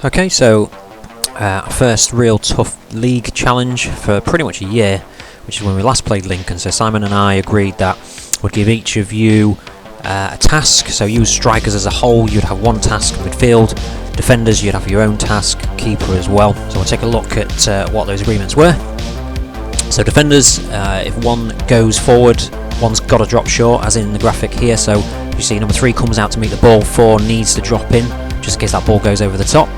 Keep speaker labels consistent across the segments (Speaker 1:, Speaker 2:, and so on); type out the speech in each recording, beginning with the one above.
Speaker 1: Okay, so our first real tough league challenge for pretty much a year, which is when we last played Lincoln. So Simon and I agreed that we'd give each of you a task. So you strikers as a whole, you'd have one task. Midfield, defenders, you'd have your own task. Keeper as well. So we'll take a look at what those agreements were. So defenders, if one goes forward, one's got to drop short, as in the graphic here. So you see number 3 comes out to meet the ball, 4 needs to drop in, just in case that ball goes over the top.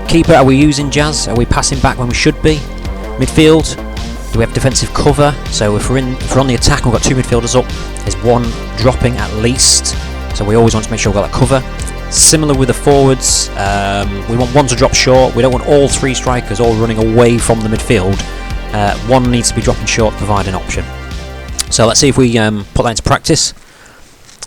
Speaker 1: Keeper, are we using Jazz? Are we passing back when we should be? Midfield, do we have defensive cover? So if we're on the attack and we've got 2 midfielders up, there's one dropping at least. So we always want to make sure we've got that cover. Similar with the forwards, we want one to drop short. We don't want all 3 strikers all running away from the midfield. One needs to be dropping short to provide an option. So let's see if we put that into practice.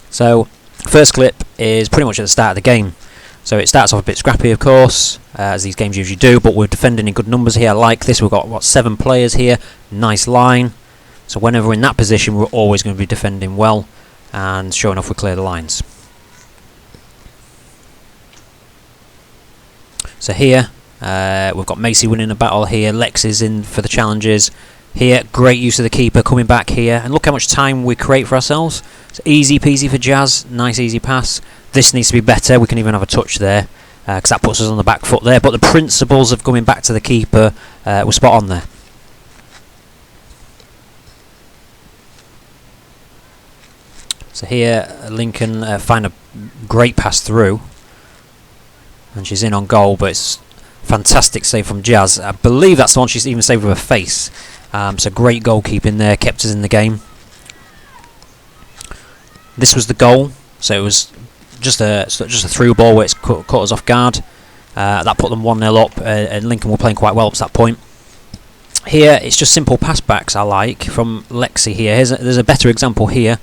Speaker 1: So first clip is pretty much at the start of the game. So it starts off a bit scrappy, of course, as these games usually do, but we're defending in good numbers here. I like this. We've got, 7 players here. Nice line. So whenever we're in that position, we're always going to be defending well and showing off we clear the lines. So here, we've got Macy winning a battle here. Lex is in for the challenges. Here, great use of the keeper coming back here. And look how much time we create for ourselves. It's easy peasy for Jazz. Nice easy pass. This needs to be better. We can even have a touch there, because that puts us on the back foot there. But the principles of coming back to the keeper were spot on there. So here, Lincoln find a great pass through. And she's in on goal, but it's fantastic save from Jazz. I believe that's the one she's even saved with her face. So great goalkeeping there, kept us in the game. This was the goal, so it was just a through ball where it's caught us off guard. That put them 1-0 up, and Lincoln were playing quite well up to that point. Here, it's just simple pass backs I like from Lexi here. There's a better example here.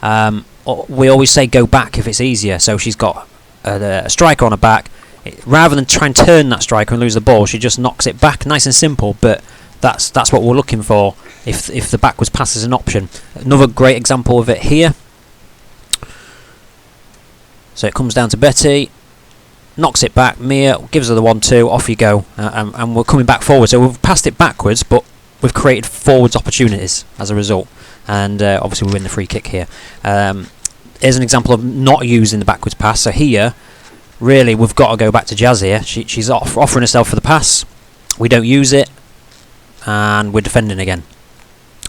Speaker 1: We always say go back if it's easier, so she's got a striker on her back. Rather than try and turn that striker and lose the ball, she just knocks it back, nice and simple, but that's what we're looking for if the backwards pass is an option. Another great example of it here. So it comes down to Betty, knocks it back, Mia gives her the 1-2, off you go, and we're coming back forward. So we've passed it backwards, but we've created forwards opportunities as a result, and obviously we win the free kick here. Here's an example of not using the backwards pass. So here, really, we've got to go back to Jazz here. She's offering herself for the pass. We don't use it, and we're defending again.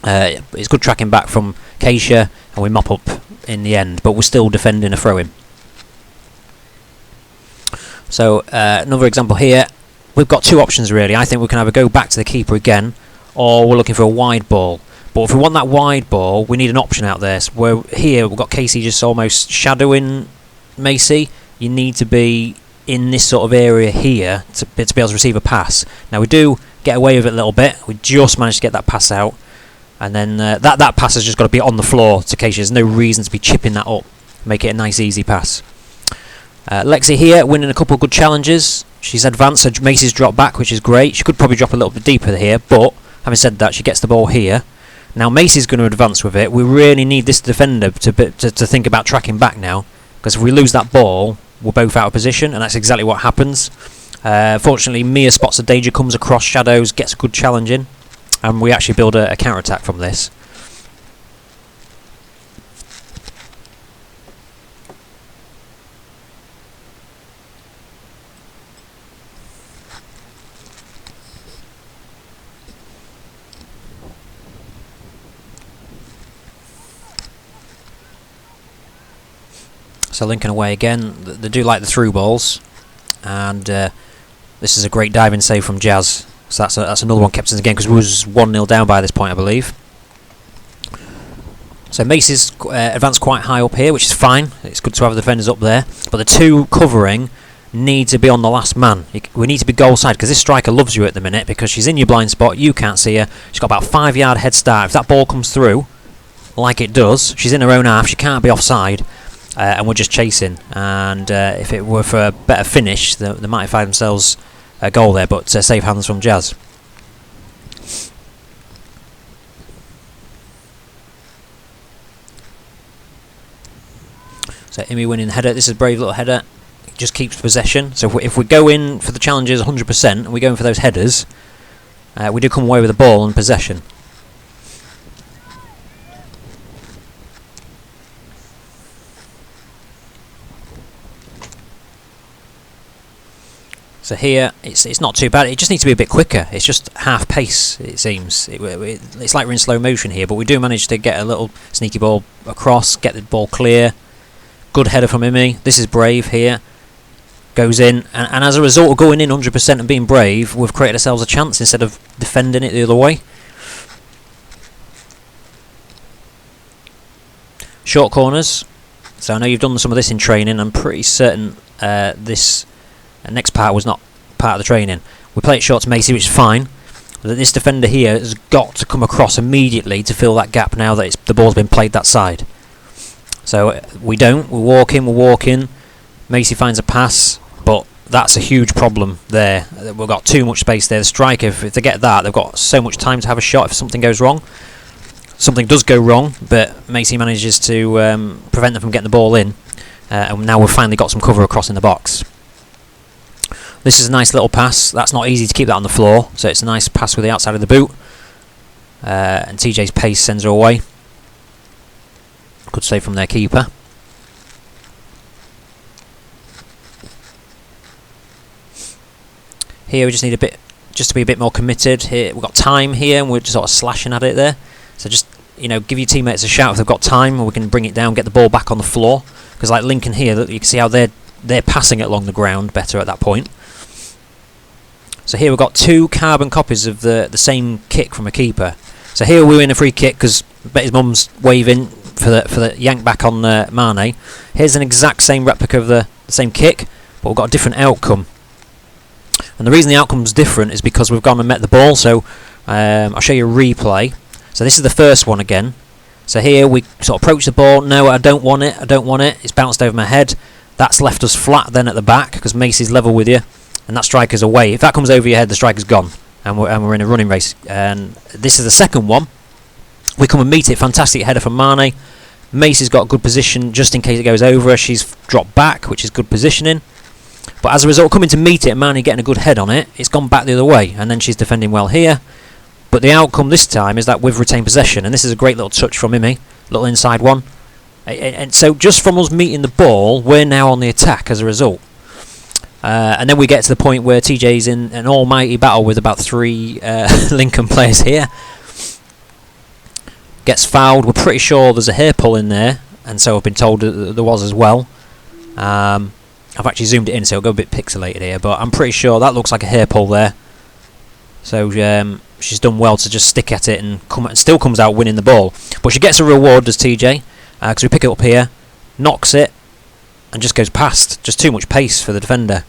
Speaker 1: It's good tracking back from Keisha, and we mop up in the end, but we're still defending a throw-in. So another example here. We've got 2 options really. I think we can either go back to the keeper again, or we're looking for a wide ball. But if we want that wide ball, we need an option out there. So here we've got Casey just almost shadowing Macy. You need to be in this sort of area here to be able to receive a pass. Now we do get away with it a little bit. We just managed to get that pass out, and then that pass has just got to be on the floor to Keisha. There's no reason to be chipping that up. Make it a nice easy pass. Lexi here winning a couple of good challenges. She's advanced, so Macy's dropped back, which is great. She could probably drop a little bit deeper here, but having said that, she gets the ball here. Now Macy's going to advance with it. We really need this defender to think about tracking back now, because if we lose that ball, we're both out of position, and that's exactly what happens. Fortunately, Mia spots the danger, comes across shadows, gets a good challenge in, and we actually build a counter-attack from this. So Lincoln away again. They do like the through balls, and this is a great diving save from Jazz. So that's another one kept in the game, because we was 1-0 down by this point, I believe. So Macy's advanced quite high up here, which is fine. It's good to have the defenders up there, but the 2 covering need to be on the last man. We need to be goal side, because this striker loves you at the minute, because she's in your blind spot. You can't see her. She's got about 5-yard head start. If that ball comes through, like it does, she's in her own half. She can't be offside. And we're just chasing, and if it were for a better finish, they might find themselves a goal there, but safe hands from Jazz. So Imi winning the header. This is a brave little header. just keeps possession. So if we go in for the challenges 100% and we go in for those headers, we do come away with the ball and possession. So here, it's not too bad. It just needs to be a bit quicker. It's just half pace, it seems. It's like we're in slow motion here, but we do manage to get a little sneaky ball across, get the ball clear. Good header from Imi. This is brave here. Goes in, and as a result of going in 100% and being brave, we've created ourselves a chance instead of defending it the other way. Short corners. So I know you've done some of this in training. I'm pretty certain this next part was not part of the training. We play it short to Macy, which is fine. But this defender here has got to come across immediately to fill that gap now that the ball's been played that side. So we don't. We walk in. Macy finds a pass, but that's a huge problem there. We've got too much space there. The striker, if they get that, they've got so much time to have a shot if something goes wrong. Something does go wrong, but Macy manages to prevent them from getting the ball in. And now we've finally got some cover across in the box. This is a nice little pass. That's not easy to keep that on the floor, so it's a nice pass with the outside of the boot. And TJ's pace sends her away. Good save from their keeper. Here we just need a bit, just to be a bit more committed. Here we've got time here, and we're just sort of slashing at it there. So just, you know, give your teammates a shout if they've got time, or we can bring it down, get the ball back on the floor. Because like Lincoln here, you can see how they're passing it along the ground better at that point. So here we've got two carbon copies of the same kick from a keeper. So here we win a free kick because his mum's waving for the yank back on Mane. Here's an exact same replica of the same kick, but we've got a different outcome. And the reason the outcome's different is because we've gone and met the ball. So I'll show you a replay. So this is the first one again. So here we sort of approach the ball. No, I don't want it. It's bounced over my head. That's left us flat then at the back because Macy's level with you, and that striker's away. If that comes over your head, the striker's gone, and we're in a running race. And this is the second one. We come and meet it. Fantastic header from Mane. Macy's got a good position just in case it goes over her. She's dropped back, which is good positioning. But as a result, coming to meet it and Mane getting a good head on it, it's gone back the other way, and then she's defending well here. But the outcome this time is that we've retained possession, and this is a great little touch from Imi, little inside one. And so just from us meeting the ball, we're now on the attack as a result. And then we get to the point where TJ's in an almighty battle with about 3 Lincoln players here. Gets fouled. We're pretty sure there's a hair pull in there, and so I've been told that there was as well. I've actually zoomed it in, so it'll go a bit pixelated here, but I'm pretty sure that looks like a hair pull there. So she's done well to just stick at it and still comes out winning the ball. But she gets a reward, does TJ, because we pick it up here, knocks it, and just goes past. Just too much pace for the defender.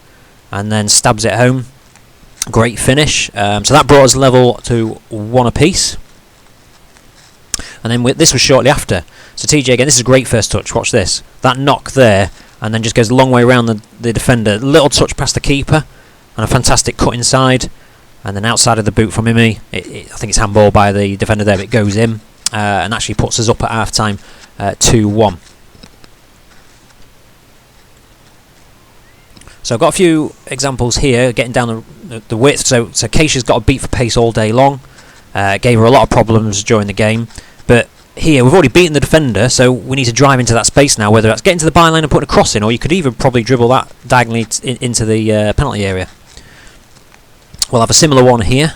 Speaker 1: And then stabs it home. Great finish. So that brought us level to 1 apiece. And then this was shortly after. So TJ again, this is a great first touch. Watch this. That knock there, and then just goes a long way around the defender. Little touch past the keeper, and a fantastic cut inside. And then outside of the boot from Imi, I think it's handball by the defender there, but it goes in. And actually puts us up at half-time 2-1. So I've got a few examples here, getting down the width. So Keisha's got a beat for pace all day long. Gave her a lot of problems during the game. But here, we've already beaten the defender, so we need to drive into that space now, whether that's getting to the byline and putting a cross in, or you could even probably dribble that diagonally into the penalty area. We'll have a similar one here.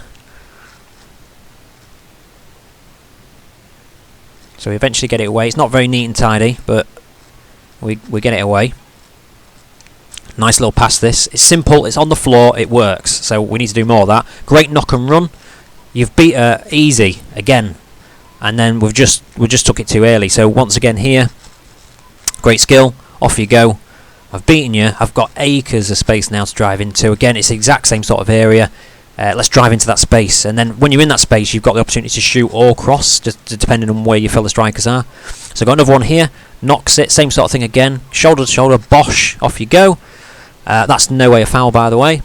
Speaker 1: So we eventually get it away. It's not very neat and tidy, but we get it away. Nice little pass this. It's simple, it's on the floor, it works. So we need to do more of that. Great knock and run. You've beat her easy again. And then we just took it too early. So once again here, great skill, off you go. I've beaten you. I've got acres of space now to drive into. Again, it's the exact same sort of area. Let's drive into that space. And then when you're in that space, you've got the opportunity to shoot or cross, just depending on where your fellow strikers are. So I've got another one here. Knocks it. Same sort of thing again. Shoulder to shoulder. Bosh. Off you go. That's no way a foul, by the way.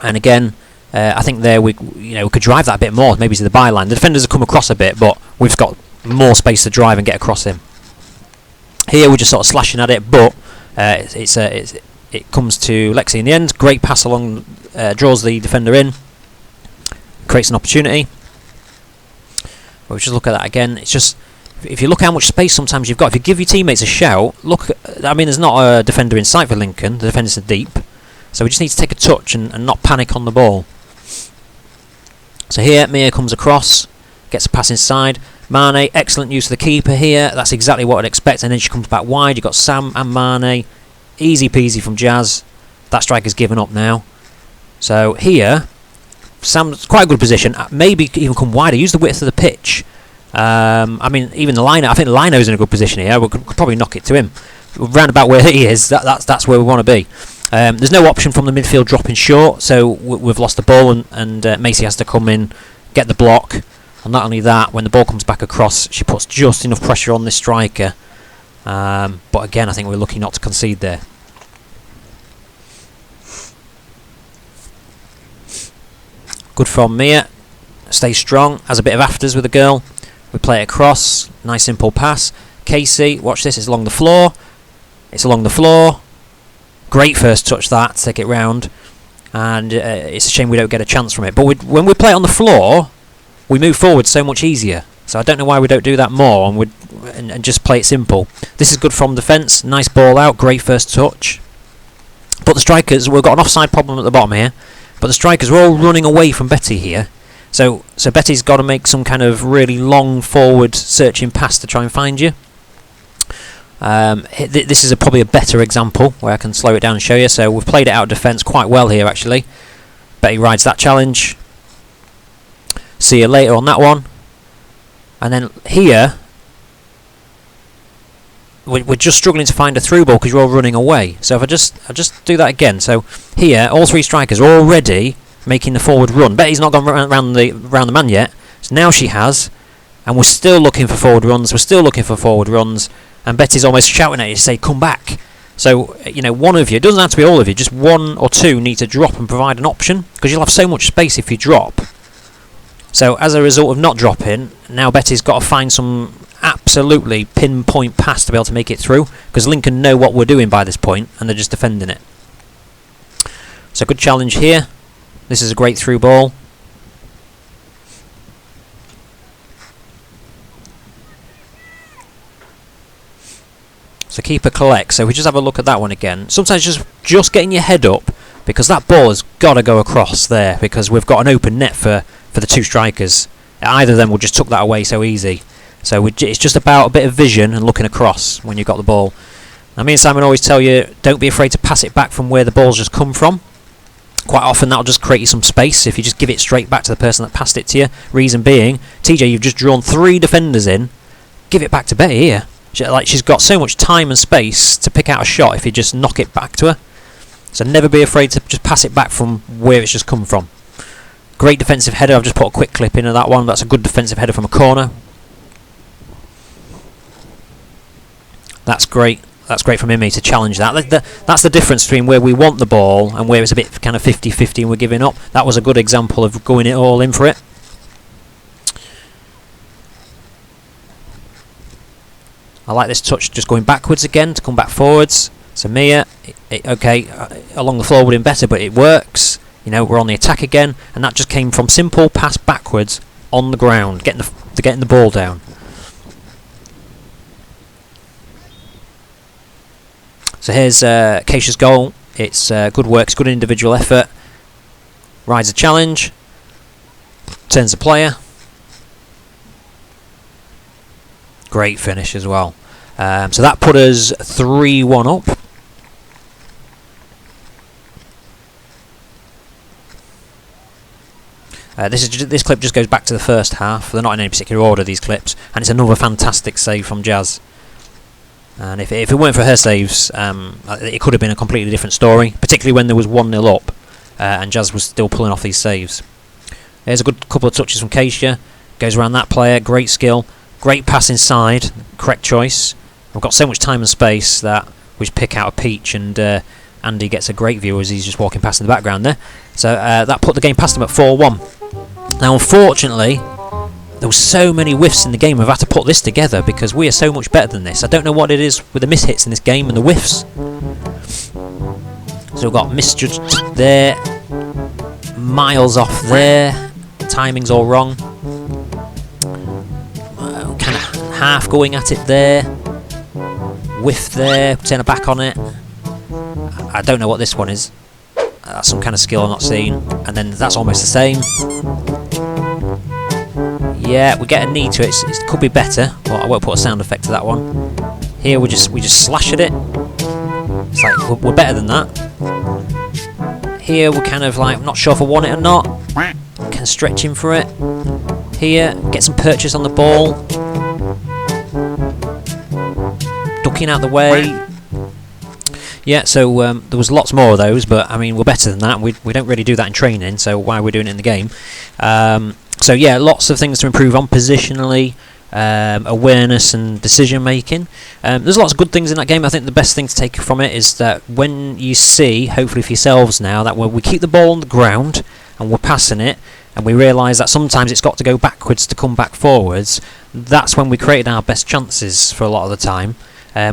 Speaker 1: And again, I think there we could drive that a bit more, maybe to the byline. The defenders have come across a bit, but we've got more space to drive and get across him. Here we're just sort of slashing at it, but it's it comes to Lexi in the end. Great pass along, draws the defender in, creates an opportunity. We'll just look at that again. It's just, if you look how much space sometimes you've got, if you give your teammates a shout, look, I mean, there's not a defender in sight for Lincoln. The defenders are deep. So we just need to take a touch and not panic on the ball. So here, Mia comes across, gets a pass inside. Mane, excellent use of the keeper here. That's exactly what I'd expect. And then she comes back wide. You've got Sam and Mane. Easy peasy from Jazz. That striker's given up now. So here, Sam's quite a good position. Maybe even come wider. Use the width of the pitch. I mean, even the liner. I think Lino's in a good position here. We could probably knock it to him. Round about where he is, that's where we want to be. There's no option from the midfield dropping short, so we've lost the ball, and Macy has to come in, get the block. And not only that, when the ball comes back across, she puts just enough pressure on this striker. But again, I think we're lucky not to concede there. Good from Mia. Stays strong, has a bit of afters with the girl. We play it across. Nice simple pass. Casey, watch this, it's along the floor. It's along the floor. Great first touch that, to take it round. And it's a shame we don't get a chance from it. But when we play it on the floor, we move forward so much easier. So I don't know why we don't do that more and just play it simple. This is good from defence. Nice ball out. Great first touch. But the strikers, we've got an offside problem at the bottom here. But the strikers are all running away from Betty here. So Betty's got to make some kind of really long forward searching pass to try and find you. This is probably a better example where I can slow it down and show you. So we've played it out of defence quite well here actually. Betty rides that challenge. See you later on that one. And then here, we're just struggling to find a through ball because you're all running away. So if I'll just do that again. So here, all three strikers are already making the forward run. Betty's not gone round the man yet. So now she has, and we're still looking for forward runs. We're still looking for forward runs, and Betty's almost shouting at you to say, "Come back." So you know, one of you, it doesn't have to be all of you. Just one or two need to drop and provide an option because you'll have so much space if you drop. So as a result of not dropping, now Betty's got to find some absolutely pinpoint pass to be able to make it through because Lincoln know what we're doing by this point and they're just defending it. So good challenge here. This is a great through ball. So keeper collects. So we just have a look at that one again. Sometimes just getting your head up because that ball has got to go across there because we've got an open net for the two strikers. Either of them will just tuck that away so easy. So it's just about a bit of vision and looking across when you've got the ball. Now me and Simon always tell you, don't be afraid to pass it back from where the ball's just come from. Quite often that'll just create you some space if you just give it straight back to the person that passed it to you. Reason being, TJ, you've just drawn 3 defenders in. Give it back to Betty here. She's got so much time and space to pick out a shot if you just knock it back to her. So never be afraid to just pass it back from where it's just come from. Great defensive header. I've just put a quick clip in of that one. That's a good defensive header from a corner. That's great. That's great from Imi to challenge that. That's the difference between where we want the ball and where it's a bit kind of 50-50 and we're giving up. That was a good example of going it all in for it. I like this touch just going backwards again to come back forwards. So Mia, along the floor would have been better, but it works. You know, we're on the attack again, and that just came from simple pass backwards on the ground, getting the ball down. So here's Keisha's goal. It's good work, it's good individual effort. Rides a challenge, turns the player. Great finish as well. So that put us 3-1 up. This clip just goes back to the first half. They're not in any particular order, these clips, and it's another fantastic save from Jazz. And if it weren't for her saves, it could have been a completely different story, particularly when there was 1-0 up, and Jazz was still pulling off these saves. There's a good couple of touches from Keisha. Goes around that player, great skill, great pass inside, correct choice. We've got so much time and space that we just pick out a peach, and Andy gets a great view as he's just walking past in the background there. So that put the game past him at 4-1. Now unfortunately, there were so many whiffs in the game, we've had to put this together because we are so much better than this. I don't know what it is with the mishits in this game and the whiffs. So we've got misjudged there, miles off there, timing's all wrong. Kind of half going at it there, whiff there, turn her back on it. I don't know what this one is. That's some kind of skill I'm not seeing. And then that's almost the same. Yeah, we get a knee to it. It could be better, but I won't put a sound effect to that one. Here we just slash at it. It's like we're better than that. Here we're kind of like not sure if I want it or not. Kind of stretching for it. Here, get some purchase on the ball. Ducking out the way. Yeah, so there was lots more of those, but I mean we're better than that. We don't really do that in training, so why are we doing it in the game? So yeah, lots of things to improve on positionally, awareness and decision making. There's lots of good things in that game. I think the best thing to take from it is that when you see, hopefully for yourselves now, that when we keep the ball on the ground and we're passing it, and we realise that sometimes it's got to go backwards to come back forwards, that's when we created our best chances for a lot of the time.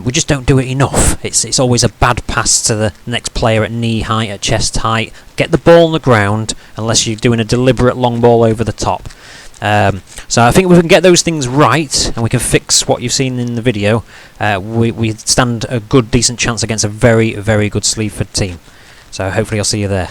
Speaker 1: We just don't do it enough. It's always a bad pass to the next player at knee height, at chest height. Get the ball on the ground unless you're doing a deliberate long ball over the top. So I think if we can get those things right and we can fix what you've seen in the video, we stand a good, decent chance against a very, very good Sleaford team. So hopefully I'll see you there.